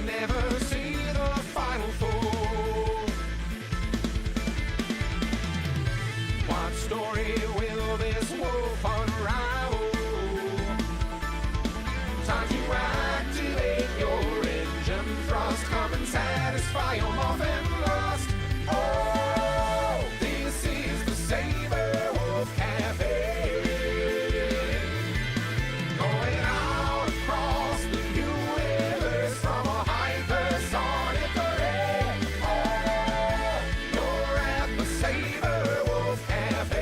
never see the final four. What story will this wolf unravel? Time to activate your engine thrust. Come and satisfy your muffin lust. Oh, this is the Sabrewolf Cafe. Going out across the universe from a hypersonic array. Oh, you're at the Sabrewolf Cafe.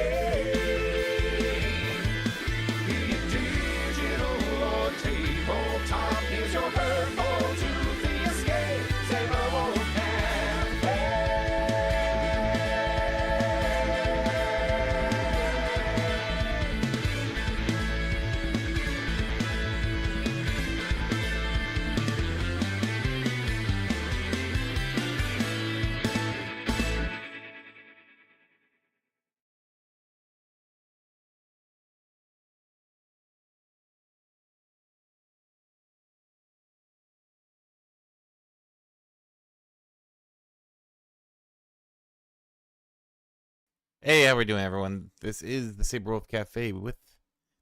Be it digital or tabletop, here's your purple to the escape. Sabrewolf Cafe. Hey, how we doing, everyone? This is the Sabrewolf Cafe with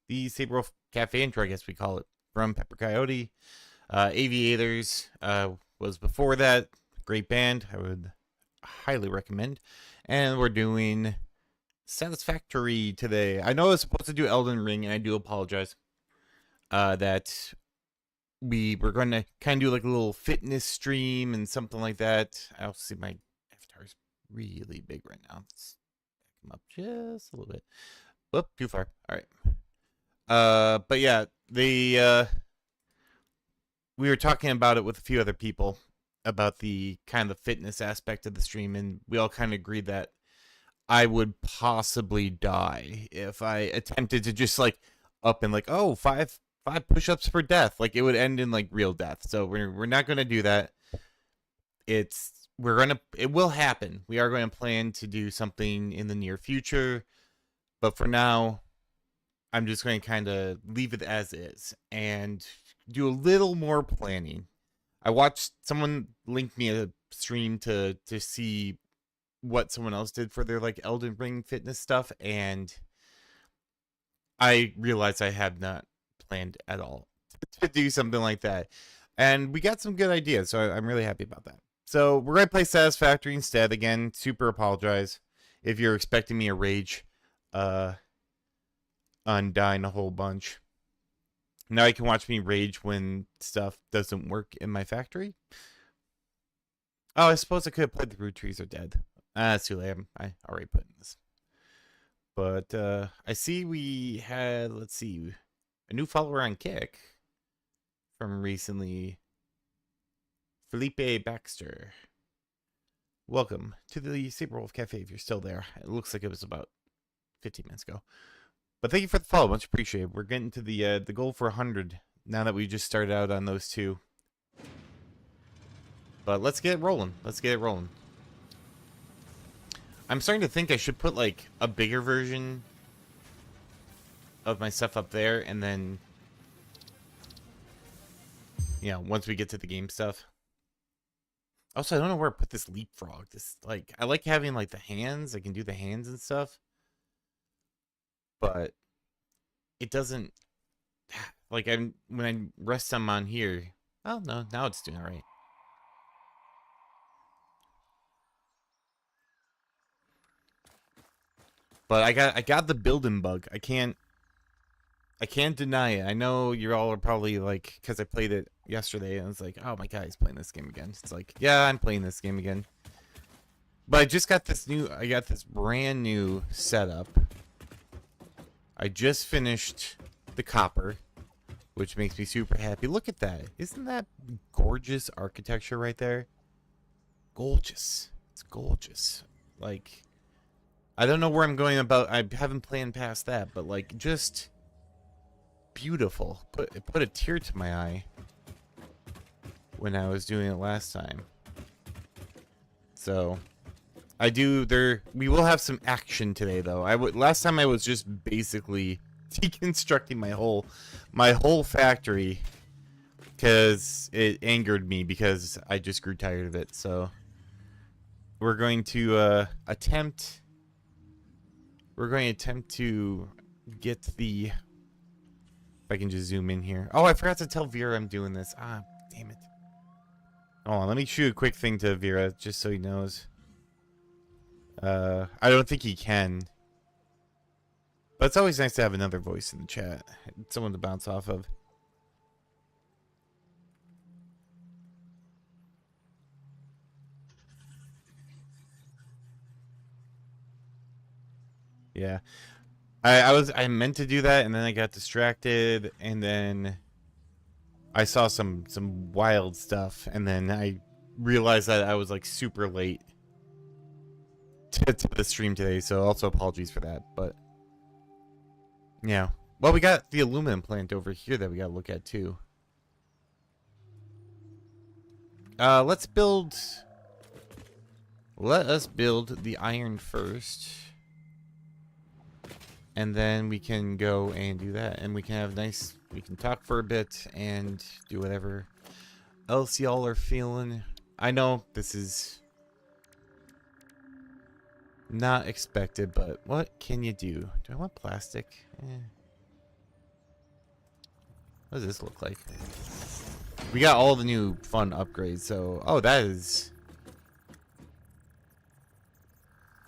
the Sabrewolf Cafe intro, I guess we call it, from Pepper Coyote. Aviators was before that. Great band. I would highly recommend. And we're doing Satisfactory today. I know I was supposed to do Elden Ring, and I do apologize that we were going to kind of do like a little fitness stream and something like that. I also see my avatar is really big right now. It's up just a little bit. Whoop, too far. All right. But yeah, we were talking about it with a few other people about the kind of fitness aspect of the stream, and we all kind of agreed that I would possibly die if I attempted to just like up and like, oh, five push-ups for death. Like it would end in like real death. So we're not gonna do that. It will happen. We are going to plan to do something in the near future, but for now, I'm just going to kind of leave it as is and do a little more planning. I watched someone link me a stream to see what someone else did for their like Elden Ring fitness stuff, and I realized I had not planned at all to do something like that, and we got some good ideas, so I'm really happy about that. So we're going to play Satisfactory instead. Again, super apologize if you're expecting me to rage on dying a whole bunch. Now you can watch me rage when stuff doesn't work in my factory. Oh, I suppose I could have played The Root Trees Are Dead. It's too late. I already put in this. But I see we had, let's see, a new follower on Kick from recently. Felipe Baxter. Welcome to the Sabrewolf Cafe if you're still there. It looks like it was about 15 minutes ago. But thank you for the follow. Much appreciated. We're getting to the goal for 100 now that we just started out on those two. But let's get it rolling. Let's get it rolling. I'm starting to think I should put like a bigger version of my stuff up there, and then, you know, once we get to the game stuff. Also, I don't know where I put this leapfrog. This, like, I like having, like, the hands. I can do the hands and stuff. But it doesn't, like, when I rest them on here. Oh, no, now it's doing it right. But I got the building bug. I can't deny it. I know you all are probably like, because I played it yesterday and it's like, oh my god, he's playing this game again. It's like, yeah, I'm playing this game again. But I just got this brand new setup. I just finished the copper, which makes me super happy. Look at that. Isn't that gorgeous architecture right there? Gorgeous. It's gorgeous. Like, I don't know where I'm going about. I haven't planned past that, but like, just beautiful. It put a tear to my eye when I was doing it last time. So we will have some action today though. Last time I was just basically deconstructing my whole factory because it angered me because I just grew tired of it. So we're going to attempt to get the, if I can just zoom in here. Oh, I forgot to tell Vera I'm doing this. Ah, damn it. Hold on, let me shoot a quick thing to Vera just so he knows. I don't think he can. But it's always nice to have another voice in the chat. Someone to bounce off of. Yeah. I meant to do that, and then I got distracted, and then I saw some wild stuff, and then I realized that I was like super late to the stream today, so also apologies for that. But yeah, well, we got the aluminum plant over here that we got to look at too. Let us build the iron first. And then we can go and do that. And we can have we can talk for a bit and do whatever else y'all are feeling. I know this is not expected, but what can you do? Do I want plastic? What does this look like? We got all the new fun upgrades, so... Oh, that is...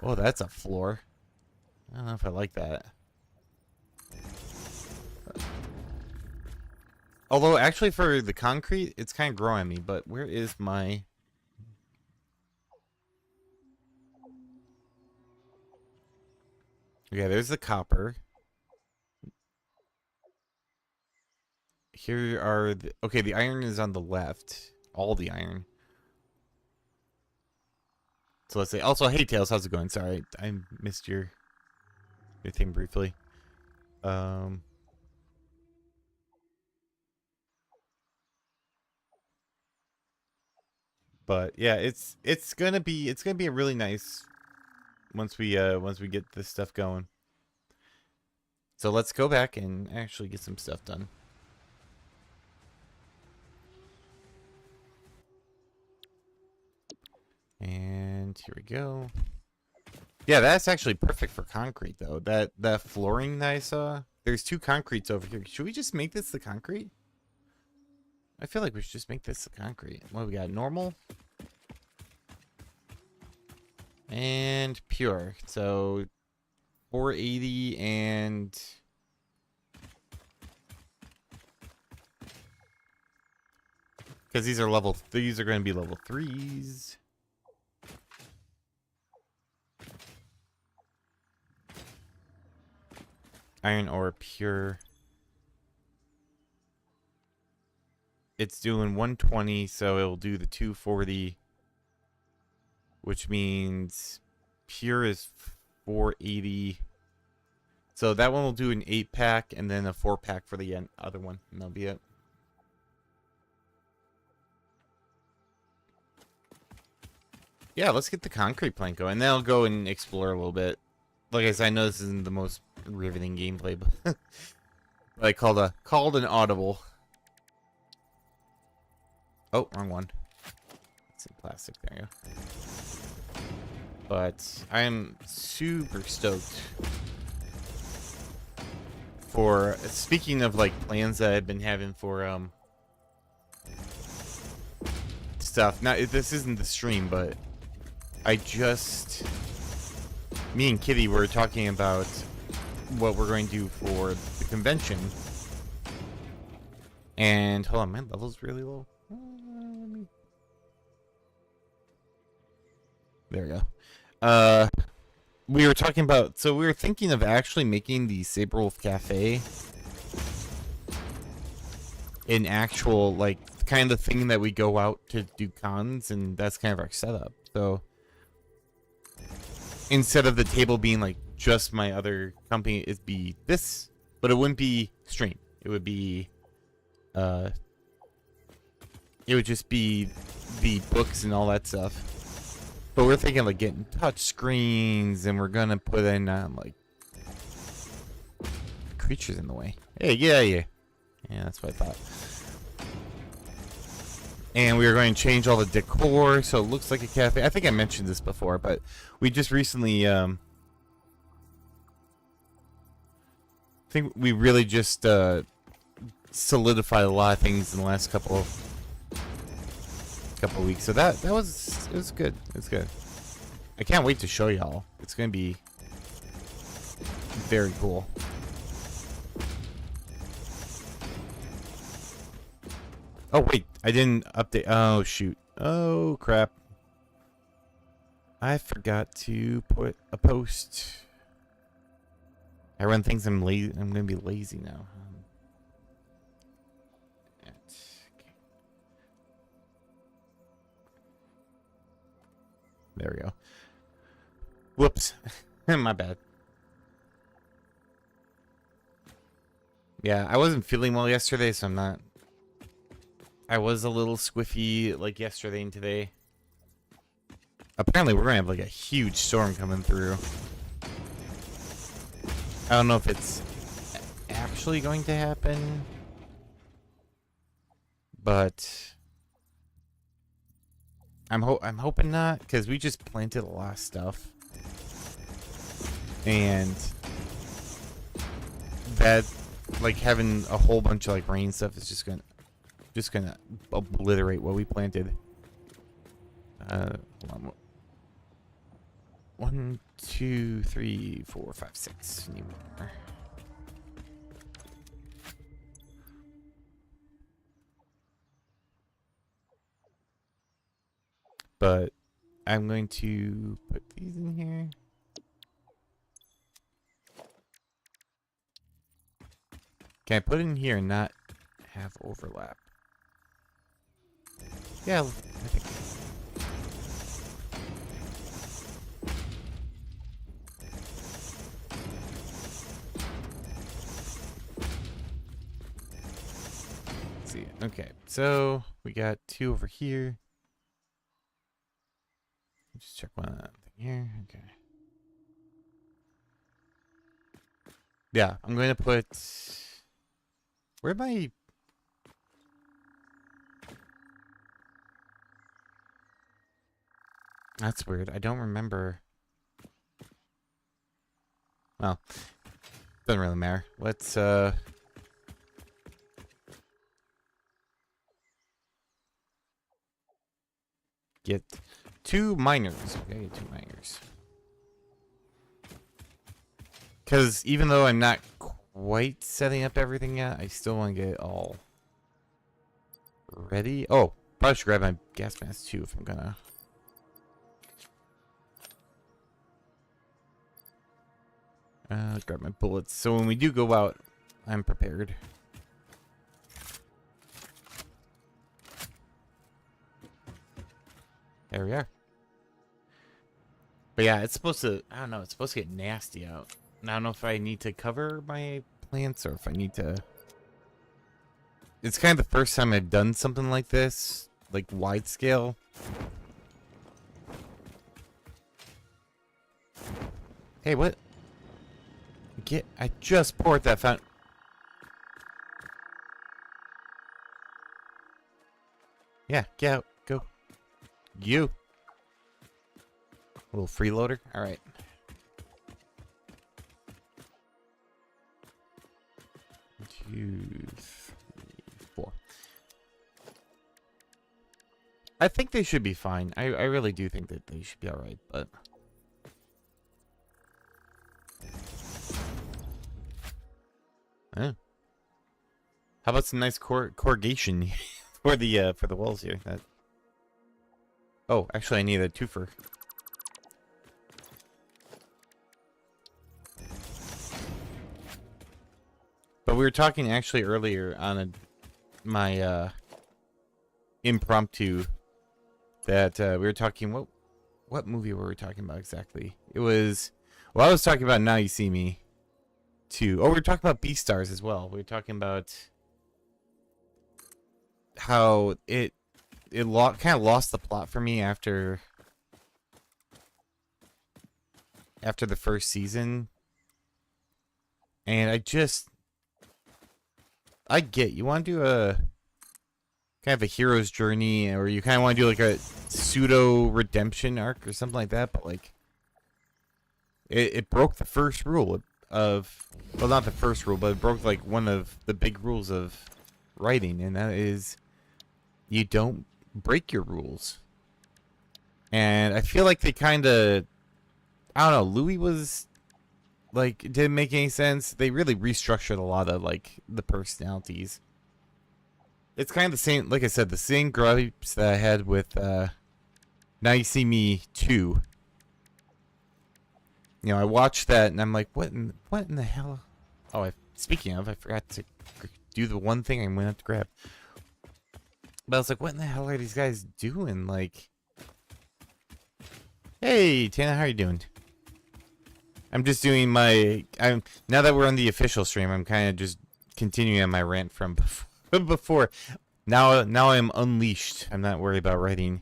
Oh, that's a floor. I don't know if I like that. Although, actually, for the concrete, it's kind of growing on me. But where is my... Okay, there's the copper. Here are the... Okay, the iron is on the left. All the iron. So let's say... Also, hey, Tails, how's it going? Sorry, I missed your thing briefly. But yeah, it's gonna be a really nice once we get this stuff going. So let's go back and actually get some stuff done. And here we go. Yeah, that's actually perfect for concrete though. That flooring that I saw. There's two concretes over here. Should we just make this the concrete? I feel like we should just make this the concrete. What we got? Normal and pure. So 480 and because these are going to be level 3s. Iron ore pure. It's doing 120, so it'll do the 240, which means pure is 480. So that one will do an 8-pack and then a 4-pack for the other one, and that'll be it. Yeah, let's get the concrete plank going, and then I'll go and explore a little bit. Like I said, I know this isn't the most riveting gameplay, but I called an audible. Oh, wrong one. It's in plastic. There you go. But I am super stoked for, speaking of like plans that I've been having for stuff. Now this isn't the stream, but me and Kitty were talking about what we're going to do for the convention. And hold on, my level's really low. There we go. We were talking about, so we were thinking of actually making the Sabrewolf Cafe an actual, like, kind of thing that we go out to do cons, and that's kind of our setup. So instead of the table being like just my other company, it'd be this, but it wouldn't be stream. It would be it would just be the books and all that stuff. But we're thinking like getting touch screens, and we're gonna put in like creatures in the way. Hey, yeah, that's what I thought. And we are going to change all the decor so it looks like a cafe. I think I mentioned this before, but we just recently I think we really just solidified a lot of things in the last couple weeks. So it was good. It's good. I can't wait to show y'all. It's gonna be very cool. Oh wait, I didn't update. Oh shoot. Oh crap. I forgot to put a post. I run things. I'm lazy. I'm gonna be lazy now. There we go. Whoops. My bad. Yeah, I wasn't feeling well yesterday, so I'm not. I was a little squiffy like yesterday and today. Apparently, we're gonna have like a huge storm coming through. I don't know if it's actually going to happen, but I'm hoping not, because we just planted a lot of stuff, and that like having a whole bunch of like rain stuff is just gonna obliterate what we planted. Hold on. 1, 2, 3, 4, 5, 6. Need more. But I'm going to put these in here. Can I put it in here and not have overlap? Yeah, I think. Let's see. Okay, so we got 2 over here. Just check one thing here. Okay. Yeah, I'm going to put. Where am I? That's weird. I don't remember. Well, doesn't really matter. Let's get 2 miners. Okay, 2 miners. Because even though I'm not quite setting up everything yet, I still want to get it all ready. Oh, probably should grab my gas mask too if I'm gonna. Grab my bullets. So when we do go out, I'm prepared. There we are. But yeah, it's supposed to, I don't know, it's supposed to get nasty out. And I don't know if I need to cover my plants or if I need to. It's kind of the first time I've done something like this, like wide scale. Hey, what? I just poured that fountain. Yeah, get out. Go. You. Little freeloader. All right. Two, three, 4. I think they should be fine. I really do think that they should be all right, but. How about some nice corrugation for the walls here? That. Oh, actually, I need a twofer. But we were talking actually earlier on my impromptu that we were talking. What movie were we talking about exactly? It was. Well, I was talking about Now You See Me. Oh, we were talking about Beastars as well. We were talking about how it kind of lost the plot for me after the first season, and I get you want to do kind of a hero's journey, or you kind of want to do like a pseudo redemption arc or something like that, but like it broke the first rule of, well, not the first rule, but it broke like one of the big rules of writing, and that is you don't break your rules. And I feel like they kind of, I don't know, Louis was like, it didn't make any sense. They really restructured a lot of like the personalities. It's kind of the same, like I said, the same gripes that I had with Now You See Me 2. You know, I watched that and I'm like, what in the hell? Oh, speaking of, I forgot to do the one thing I went up to grab. But I was like, what in the hell are these guys doing? Like, hey, Tana, how are you doing? I'm just doing my, now that we're on the official stream, I'm kind of just continuing on my rant from before. Now I'm unleashed. I'm not worried about writing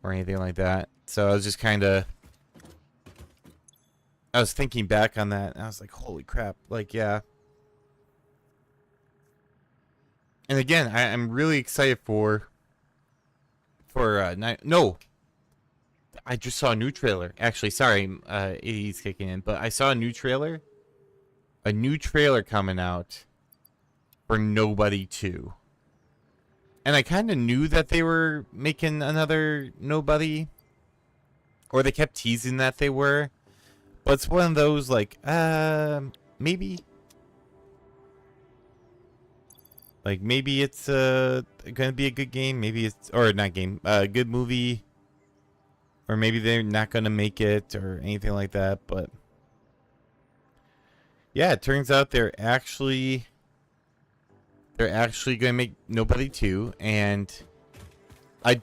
or anything like that. So I was just kind of, I was thinking back on that, and I was like, holy crap. Like, yeah. And again, I'm really excited for no. I just saw a new trailer. Actually, sorry, AD's kicking in, but I saw a new trailer. A new trailer coming out for Nobody 2. And I kind of knew that they were making another Nobody. Or they kept teasing that they were. But it's one of those, like, maybe. Like, maybe it's gonna be a good game. Maybe it's, or not game, a good movie. Or maybe they're not gonna make it or anything like that. But yeah, it turns out they're actually gonna make Nobody 2. And I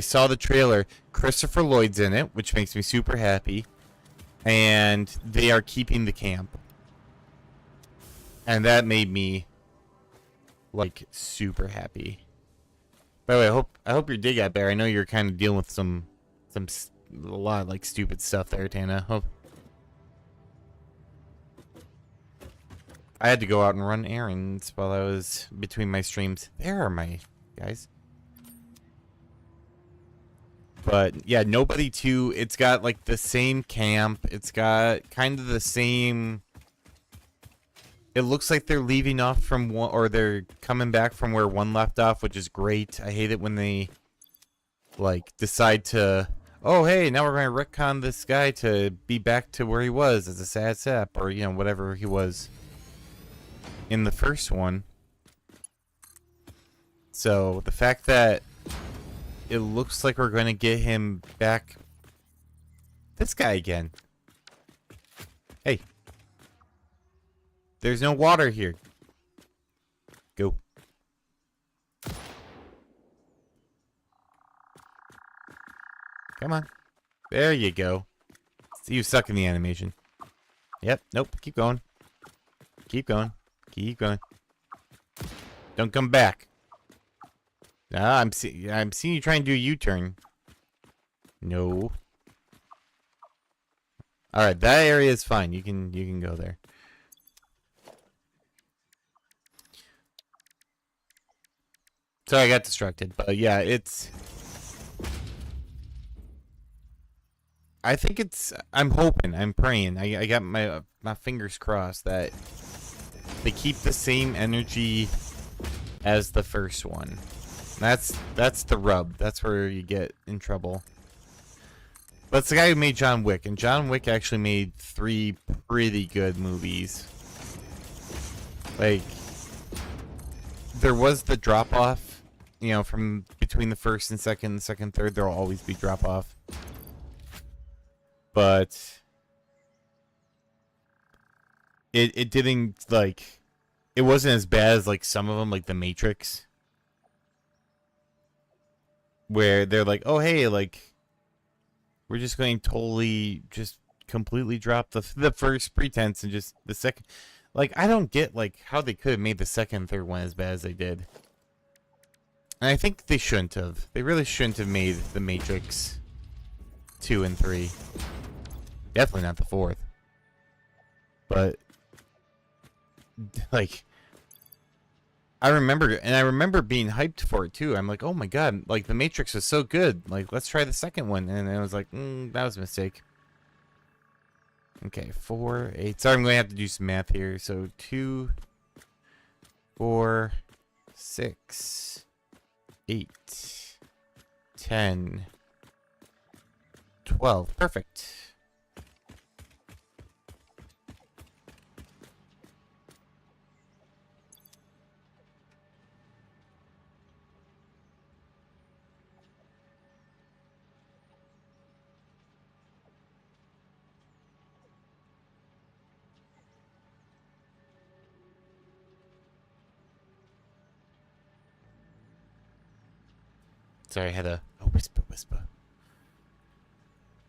saw the trailer. Christopher Lloyd's in it, which makes me super happy. And they are keeping the camp. And that made me like super happy. By the way, I hope your day got better. I know you're kind of dealing with a lot of like stupid stuff there, Tana. Hope. I had to go out and run errands while I was between my streams. There are my guys. But yeah, Nobody 2, it's got like the same camp. It's got kind of the same. It looks like they're leaving off from one, or they're coming back from where one left off, which is great. I hate it when they like decide to, oh hey, now we're going to retcon this guy to be back to where he was as a sad sap, or you know, whatever he was in the first one. So the fact that it looks like we're going to get him back. This guy again. Hey. There's no water here. Go. Come on. There you go. See, you suck in the animation. Yep. Nope. Keep going. Keep going. Keep going. Don't come back. Ah, I'm seeing you try and do a U-turn. No. All right, that area is fine. You can go there. Sorry, I got distracted, but yeah, it's. I think it's. I'm hoping. I'm praying. I got my fingers crossed that they keep the same energy as the first one. That's the rub. That's where you get in trouble. But it's the guy who made John Wick, and John Wick actually made 3 pretty good movies. Like, there was the drop off, you know, from between the first and second, third, there'll always be drop off. But it didn't, like, it wasn't as bad as like some of them, like The Matrix, where they're like, oh hey, like, we're just going to totally just completely drop the first pretense and just the second. Like, I don't get like how they could have made the second and third one as bad as they did. And I think they shouldn't have. They really shouldn't have made The Matrix 2 and 3. Definitely not the fourth. But like, I remember being hyped for it too. I'm like, oh my god, like the Matrix was so good. Like, let's try the second one. And I was like, that was a mistake. Okay, 4, 8. Sorry, I'm going to have to do some math here. So 2, 4, 6, 8, 10, 12. Perfect. Sorry, I had a whisper.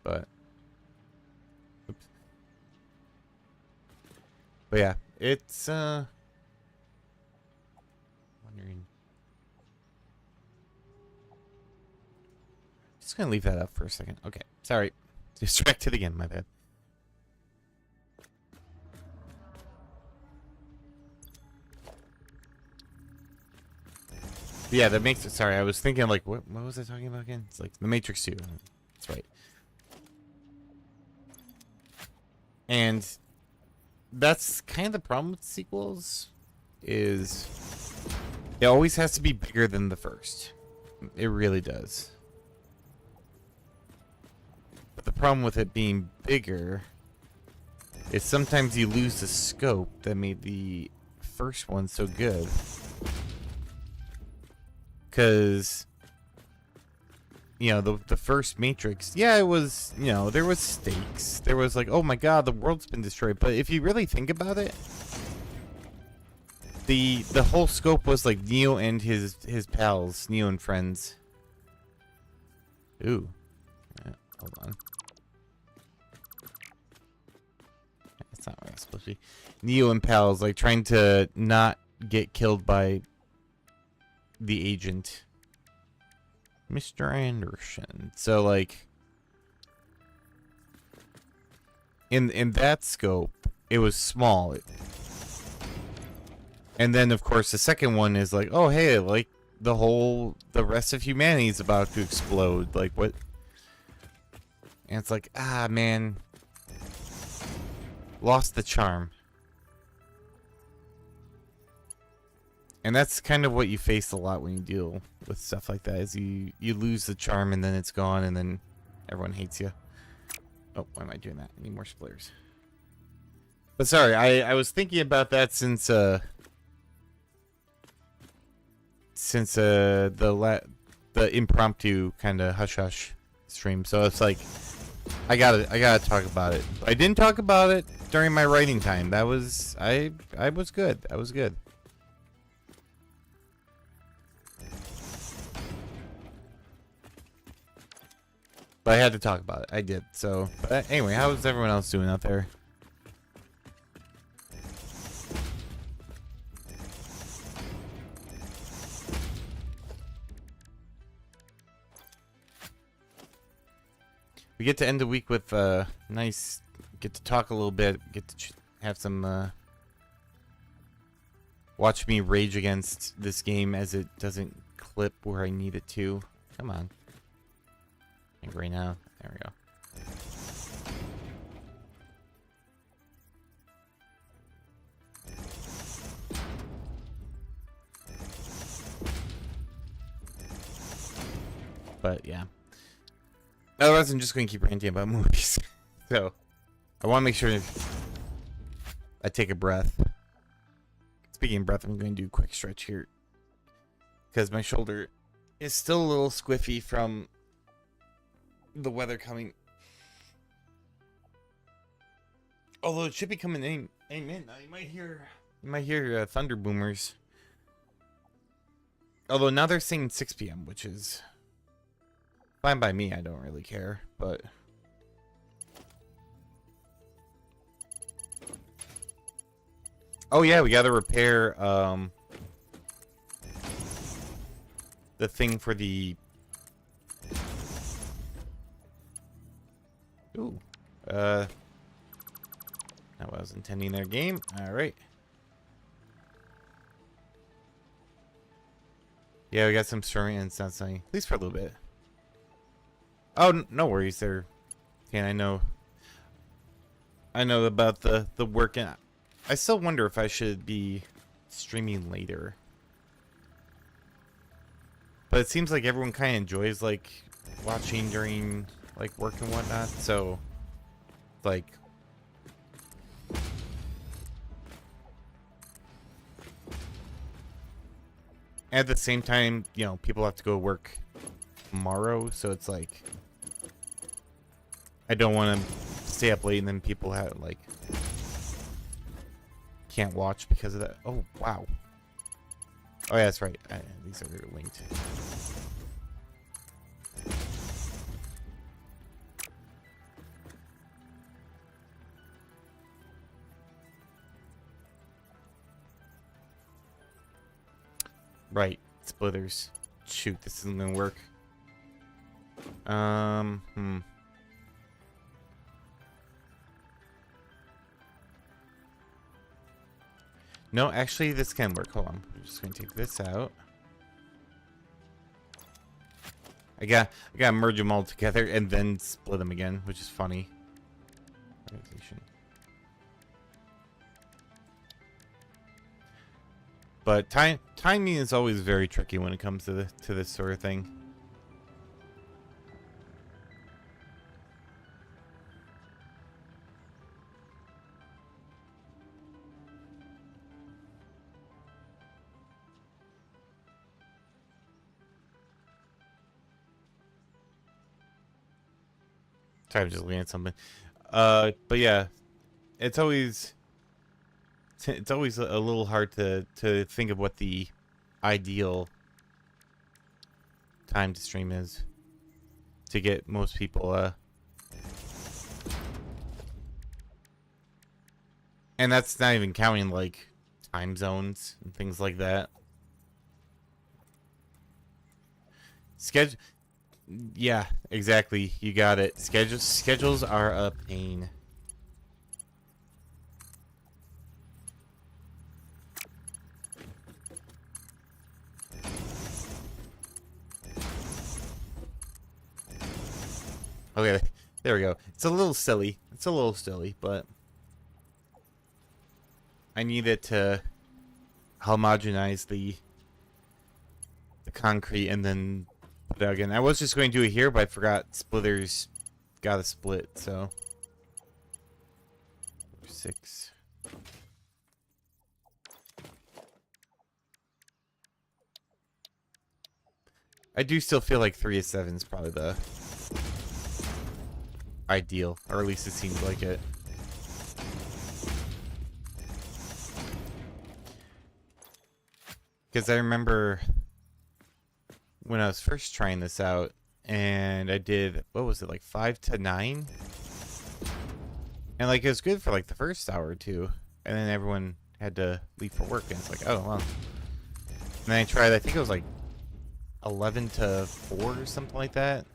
But, oops. But yeah, it's, wondering. Just gonna leave that up for a second. Okay, sorry. Distracted again, my bad. Yeah, that makes it. Sorry, I was thinking like, what was I talking about again? It's like the Matrix 2. That's right. And that's kind of the problem with sequels, is it always has to be bigger than the first. It really does. But the problem with it being bigger is sometimes you lose the scope that made the first one so good. Because, you know, the first Matrix, yeah, it was, you know, there was stakes. There was like, oh my god, the world's been destroyed. But if you really think about it, the whole scope was like Neo and his pals, Neo and friends. Ooh. Yeah, hold on. That's not where it's supposed to be. Neo and pals, like, trying to not get killed by the agent, Mr. Anderson. So, like, in that scope, it was small. And then, of course, the second one is like, oh, hey, like, the rest of humanity is about to explode. Like, what? And it's like, ah, man. Lost the charm. And that's kind of what you face a lot when you deal with stuff like that, is you lose the charm and then it's gone and then everyone hates you. Oh, why am I doing that? I need more splitters. But sorry, I was thinking about that since the impromptu kind of hush hush stream. So it's like I gotta talk about it. I didn't talk about it during my writing time. That was I was good. I was good. But I had to talk about it. I did. So, but anyway, how is everyone else doing out there? We get to end the week with nice. Get to talk a little bit. Get to have some. Watch me rage against this game as it doesn't clip where I need it to. Come on. Like right now. There we go. But yeah. Otherwise, I'm just going to keep ranting about movies. So, I want to make sure I take a breath. Speaking of breath, I'm going to do a quick stretch here. Because my shoulder is still a little squiffy from the weather coming. Although it should be coming any minute now. You might hear thunder boomers. Although now they're saying 6 p.m., which is fine by me. I don't really care, but oh yeah, we got to repair the thing for the not what I was intending there, game. All right. Yeah, we got some story and it's not sunny. At least for a little bit. Oh, no worries there. And I know about the work, and I still wonder if I should be streaming later. But it seems like everyone kind of enjoys like watching during like work and whatnot. So like, at the same time, you know, people have to go to work tomorrow, so it's like I don't want to stay up late and then people have like can't watch because of that. Oh wow. Oh yeah, that's right. These are linked. Right, splitters. Shoot, this isn't gonna work. No, actually, this can work. Hold on. I'm just gonna take this out. I gotta merge them all together and then split them again, which is funny. Organization. But timing is always very tricky when it comes to this sort of thing. Sorry, I'm just looking at something. But yeah, it's always a little hard to think of what the ideal time to stream is to get most people and that's not even counting like time zones and things like that. Schedule. Yeah, exactly. You got it. Schedules are a pain. Okay, there we go. It's a little silly. It's a little silly, but I need it to homogenize the concrete and then put it out again. I was just going to do it here, but I forgot splitters got a split, so 6. I do still feel like 3 of 7 is probably the ideal, or at least it seems like it. Because I remember when I was first trying this out, and I did, what was it, like 5 to 9? And like it was good for like the first hour or two, and then everyone had to leave for work, and it's like, oh well. And then I tried, I think it was like 11 to 4 or something like that.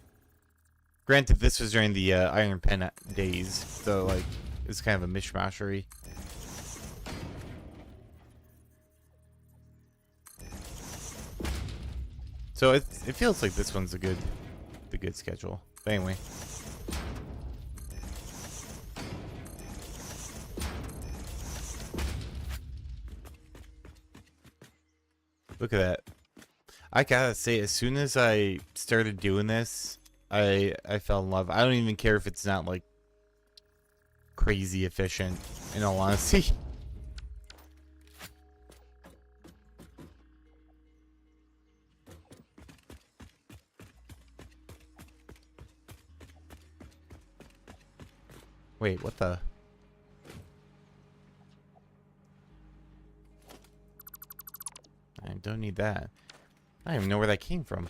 Granted, this was during the Iron Pen days, so like it's kind of a mishmashery. So it feels like this one's the good schedule. But anyway. Look at that. I gotta say, as soon as I started doing this, I fell in love. I don't even care if it's not like crazy efficient, in all honesty. Wait, what the? I don't need that. I don't even know where that came from.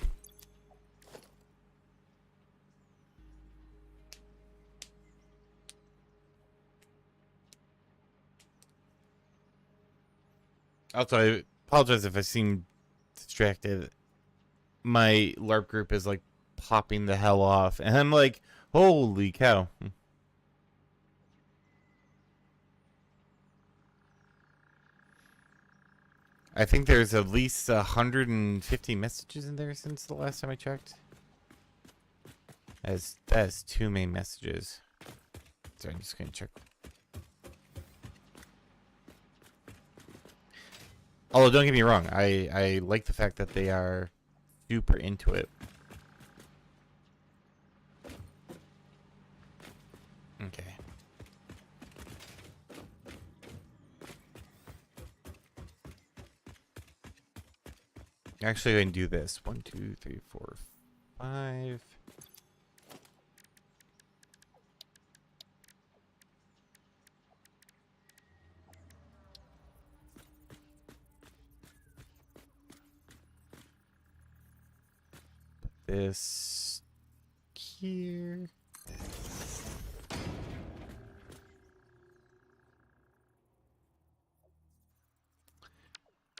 Also, I apologize if I seem distracted. My LARP group is like popping the hell off, and I'm like, holy cow. I think there's at least 150 messages in there since the last time I checked. That's too many messages. So I'm just gonna check. Although don't get me wrong, I like the fact that they are super into it. Okay. Actually, I can do this. 1, 2, 3, 4, 5. This here.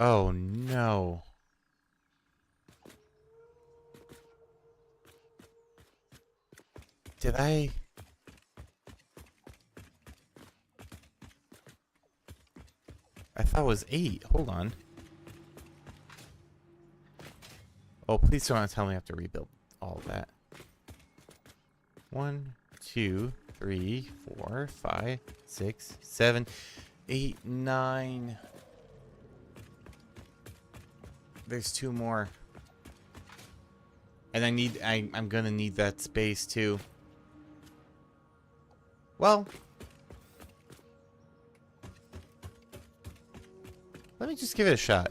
Oh no. Did I? I thought it was 8. Hold on. Oh, please don't tell me I have to rebuild all of that. 1, 2, 3, 4, 5, 6, 7, 8, 9. There's 2 more. And I'm gonna need that space too. Well, let me just give it a shot.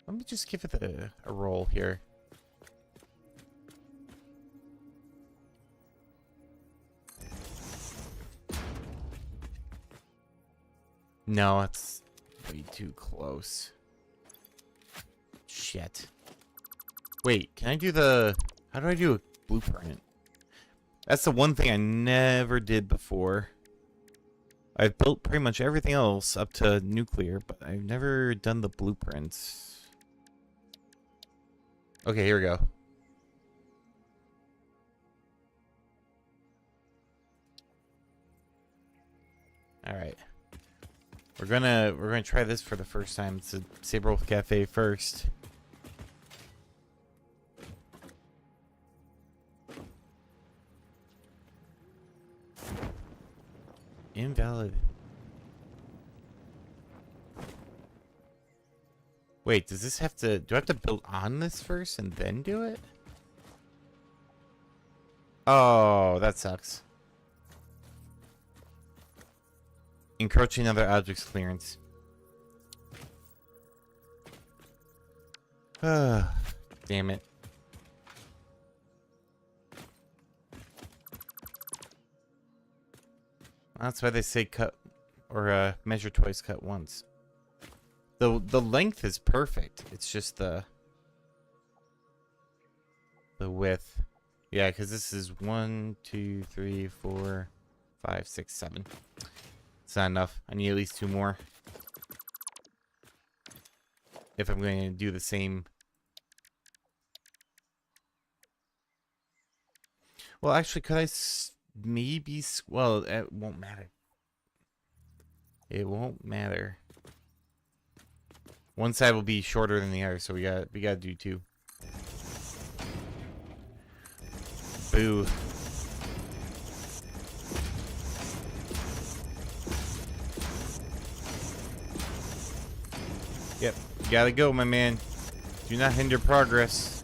Let me just give it a roll here. No, it's way too close. Shit. Wait, can I do the... How do I do a blueprint? That's the one thing I never did before. I've built pretty much everything else up to nuclear, but I've never done the blueprints. Okay, here we go. All right. We're gonna try this for the first time. It's a Sabrewolf Cafe first. Invalid. Wait, does this have to... Do I have to build on this first and then do it? Oh, that sucks. Encroaching other objects clearance. Damn it. That's why they say cut or measure twice, cut once. The length is perfect. It's just the width. Yeah, because this is 1, 2, 3, 4, 5, 6, 7. It's not enough. I need at least 2 more. If I'm going to do the same. Well, actually, could I maybe... Well, it won't matter. It won't matter. One side will be shorter than the other, so we gotta do 2. Boo. Yep, you gotta go, my man. Do not hinder progress.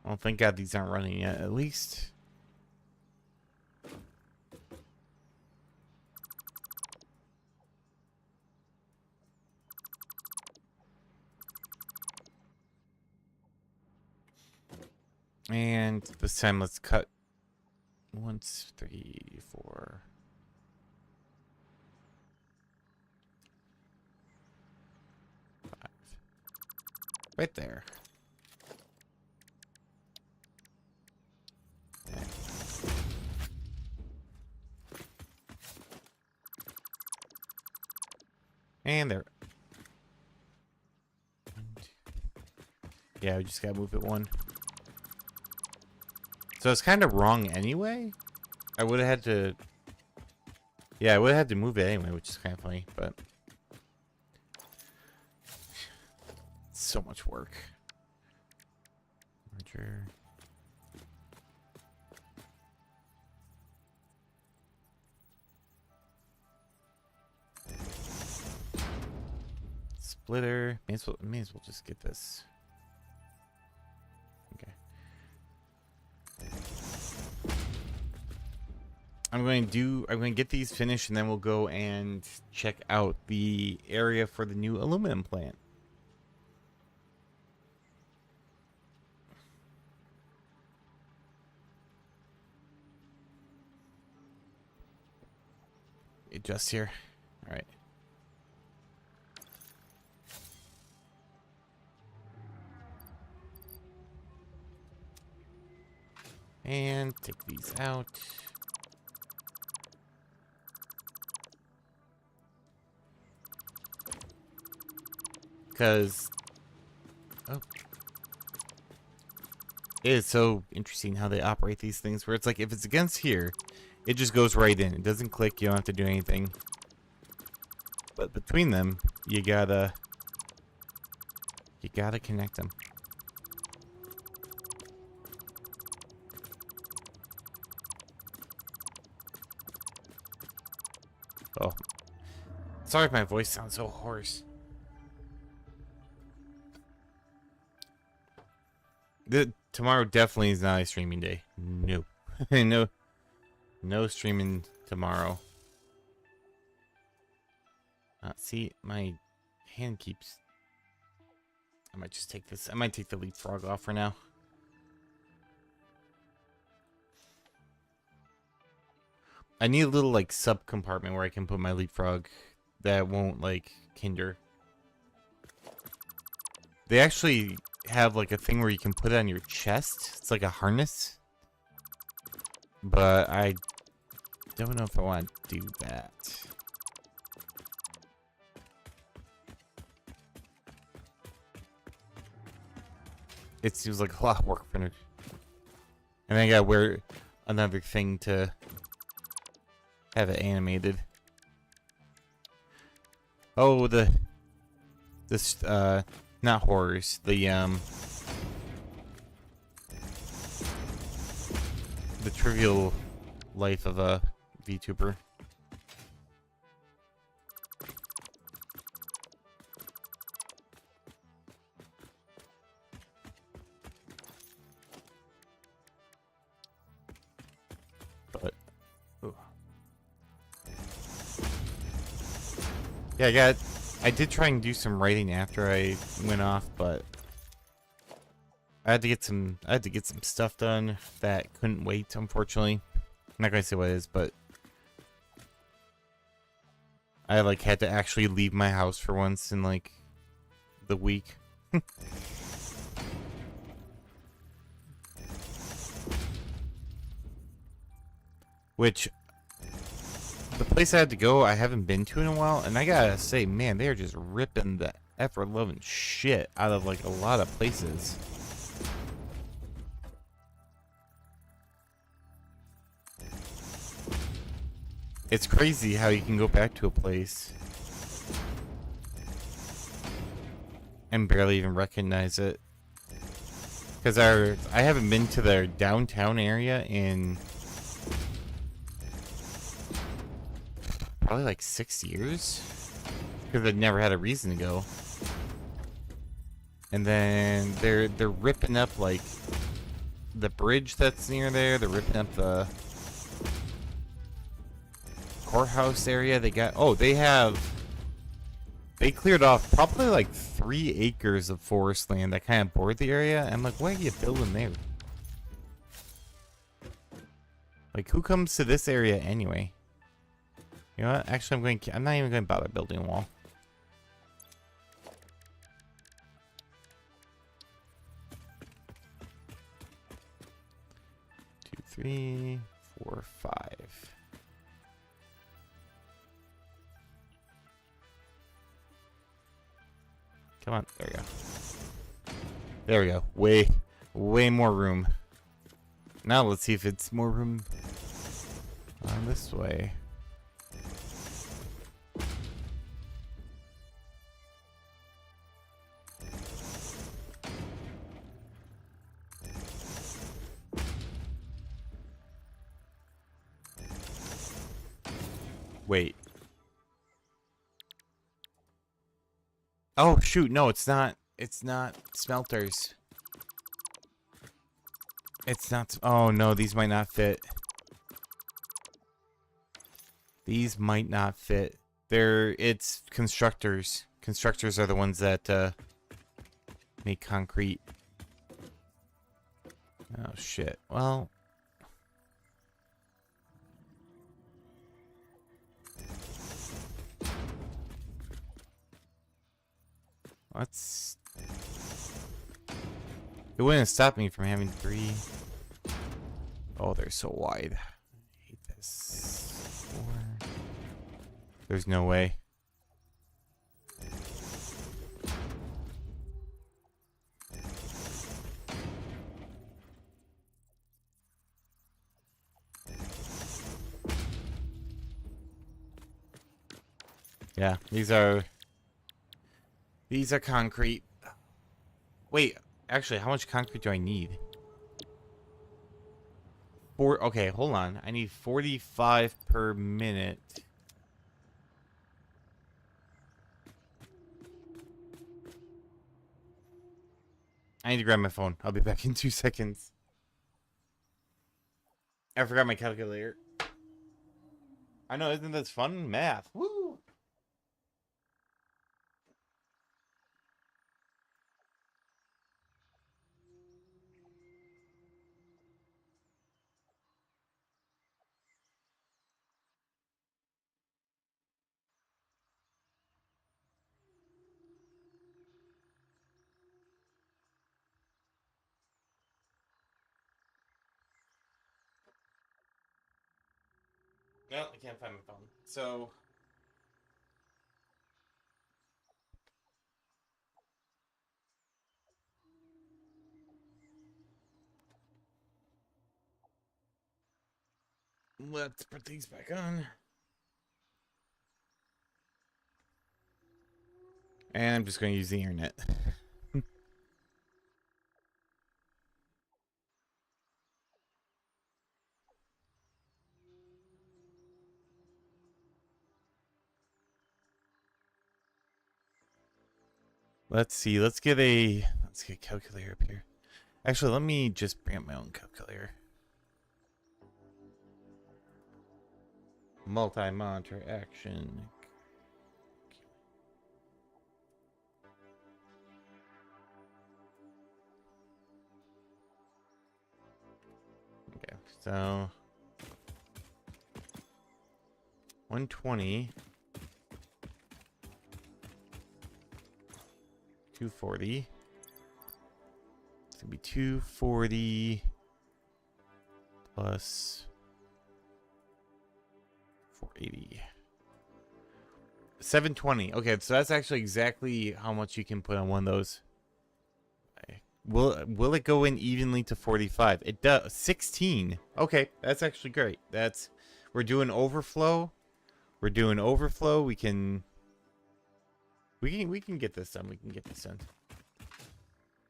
Oh, thank God these aren't running yet, at least. And this time let's cut 1, 3, 4. 5. Right there. And there. Yeah, we just gotta move it one. So it's kind of wrong anyway. I would have had to... Yeah, I would have had to move it anyway, which is kind of funny, but... It's so much work. Merger. Splitter. May as well just get this. Okay. I'm going to get these finished, and then we'll go and check out the area for the new aluminum plant. Adjust here. All right. And take these out. Because, oh, it is so interesting how they operate these things, where it's like, if it's against here, it just goes right in. It doesn't click. You don't have to do anything. But between them, you gotta connect them. Oh, sorry if my voice sounds so hoarse. Tomorrow definitely is not a streaming day. Nope. No streaming tomorrow. See, my hand keeps... I might just take this. I might take the leapfrog off for now. I need a little, like, sub-compartment where I can put my leapfrog that won't, like, hinder. They actually have, like, a thing where you can put it on your chest. It's like a harness. But I don't know if I want to do that. It seems like a lot of work for me. And I gotta wear another thing to have it animated. Oh, not horrors, the trivial life of a VTuber. But, ooh. Yeah, I did try and do some writing after I went off, but I had to get some stuff done that couldn't wait, unfortunately. I'm not gonna say what it is, but I like had to actually leave my house for once in like the week. Which, the place I had to go, I haven't been to in a while, and I gotta say, man, they are just ripping the effort-loving shit out of like a lot of places. It's crazy how you can go back to a place and barely even recognize it. Because I haven't been to their downtown area in probably like 6 years. Because I've never had a reason to go. And then they're ripping up like the bridge that's near there. They're ripping up the courthouse area. They cleared off probably like 3 acres of forest land that kind of bored the area. I'm like, why are you building there? Like, who comes to this area anyway? You know what? Actually, I'm not even going to bother building a wall. 2, 3, 4, 5. Come on, there you go. There we go. Way more room. Now let's see if it's more room on this way. Wait. Oh shoot, no, it's not. It's not smelters. It's not. Oh no, these might not fit. These might not fit. It's constructors. Constructors are the ones that make concrete. Oh shit. Well, let's. It wouldn't stop me from having 3. Oh, they're so wide. I hate this. 4. There's no way. Yeah, these are concrete. Wait, actually, how much concrete do I need? Okay, hold on. I need 45 per minute. I need to grab my phone. I'll be back in 2 seconds. I forgot my calculator. I know, isn't that fun? Math. Woo! No, I can't find my phone. So let's put these back on. And I'm just going to use the internet. Let's see. Let's get a calculator up here. Actually, let me just bring up my own calculator. Multi-monitor action. Okay, so 120, 240. It's gonna be 240 plus 480. 720. Okay, so that's actually exactly how much you can put on one of those. Will it go in evenly to 45? It does. 16. Okay, that's actually great. We're doing overflow. We're doing overflow. We can get this done. We can get this done.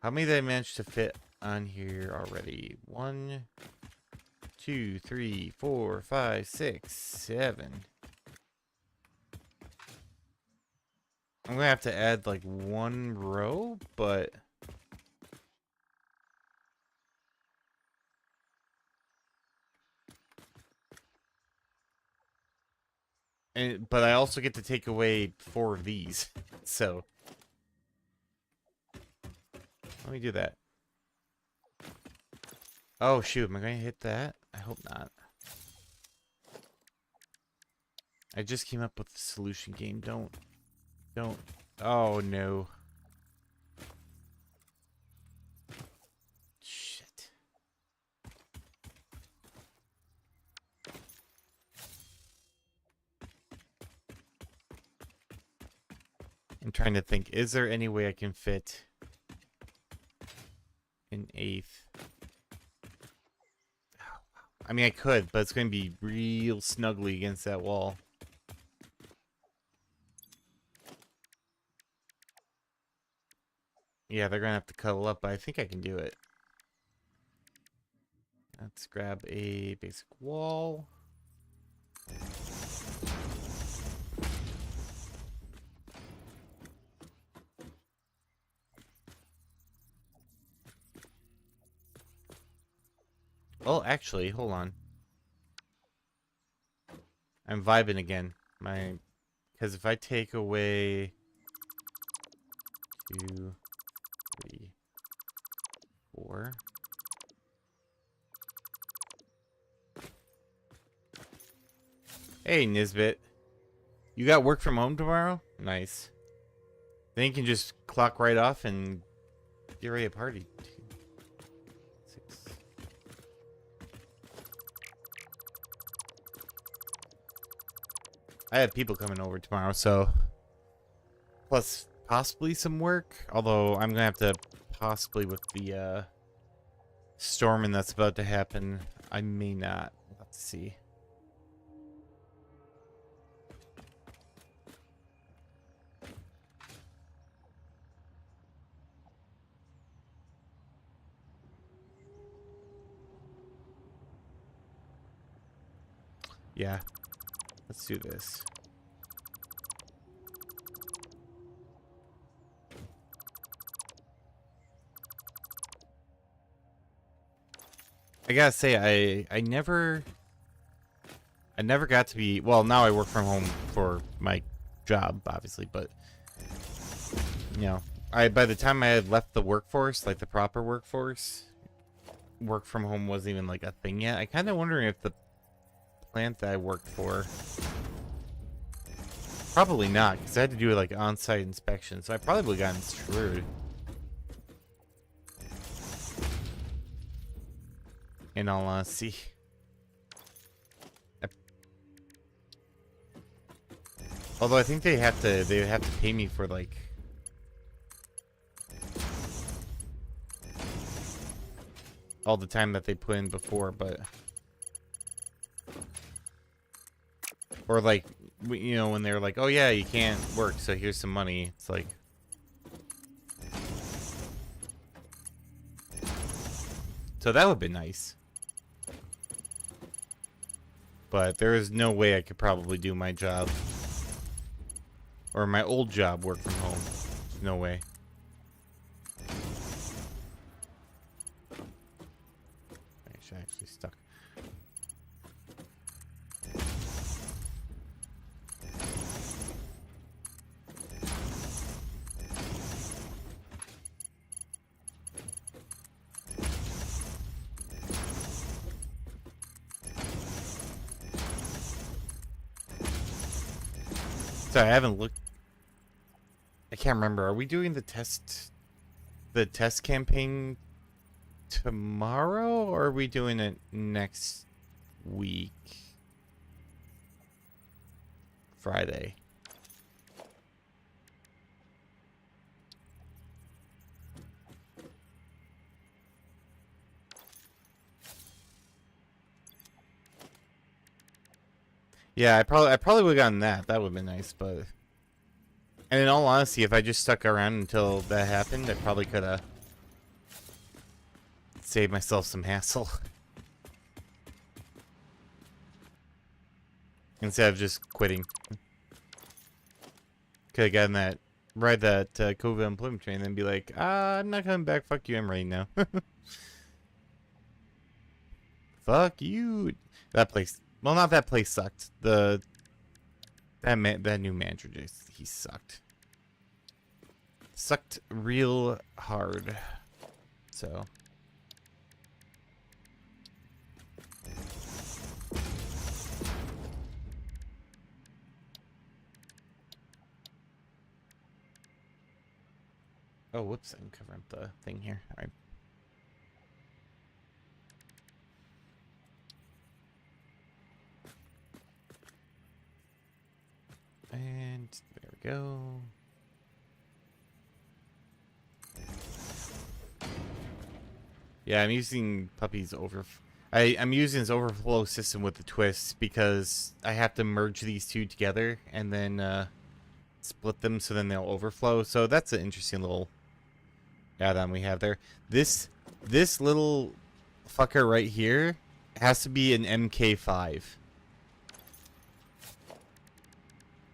How many did I manage to fit on here already? 1, 2, 3, 4, 5, 6, 7. I'm gonna have to add like 1 row, but but I also get to take away 4 of these. So let me do that. Oh shoot, am I going to hit that? I hope not. I just came up with the solution game. Don't. Oh no. Shit. I'm trying to think, is there any way I can fit 1/8. I mean, I could, but it's going to be real snugly against that wall. Yeah, they're going to have to cuddle up, but I think I can do it. Let's grab a basic wall. Well, actually, hold on. I'm vibing again. Because if I take away 2, 3, 4. Hey, Nisbet. You got work from home tomorrow? Nice. Then you can just clock right off and get ready to party. 2, 6. I have people coming over tomorrow, so plus possibly some work. Although I'm gonna have to possibly with the storming that's about to happen, I may not. Let's see. Yeah, let's do this. I gotta say, I never got to be, well, now I work from home for my job, obviously, but you know, by the time I had left the workforce, like the proper workforce, work from home wasn't even like a thing yet. I kind of wondering if the plant that I worked for, probably not, because I had to do like on-site inspection, so I probably would have gotten screwed. In all honesty. Although I think they have to pay me for like all the time that they put in before, but or like, you know, when they're like, oh yeah, you can't work, so here's some money. It's like, so that would be nice. But there is no way I could probably do my job or my old job, work from home. No way. I actually stuck. Sorry, I haven't looked. I can't remember. Are we doing the test campaign tomorrow, or are we doing it next week? Friday. Yeah, I probably would have gotten that. That would have been nice, but and in all honesty, if I just stuck around until that happened, I probably could have saved myself some hassle. Instead of just quitting. Could have gotten that, ride that COVID employment train and then be like, I'm not coming back, fuck you, I'm ready now. Fuck you. That place, well, not that place sucked. That new manager, he sucked. Sucked real hard. So. Oh, whoops, I'm covering up the thing here. All right. And there we go. Yeah, I'm using Puppy's I'm using his overflow system with the twists because I have to merge these two together and then split them so then they'll overflow. So that's an interesting little add-on we have there. This little fucker right here has to be an MK5.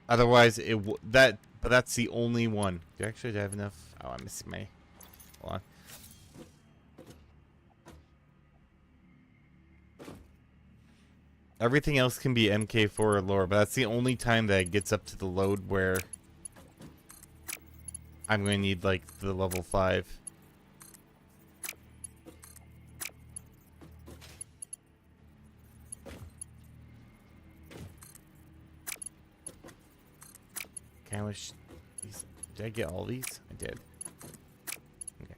Otherwise, but that's the only one. Do I actually have enough? Oh, I'm missing my. Hold on. Everything else can be MK4 or lower, but that's the only time that it gets up to the load where I'm going to need like the level 5. Okay, I wish these. Did I get all these? I did. Okay.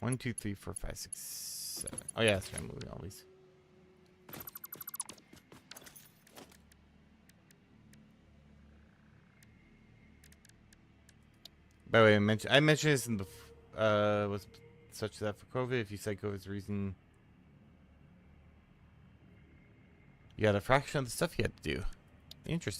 One, two, three, four, five, six, seven. Oh yeah, that's right. I'm moving all these. By the way, I mentioned this in the was such that for COVID. If you said COVID's the reason, you got a fraction of the stuff you had to do. Interesting.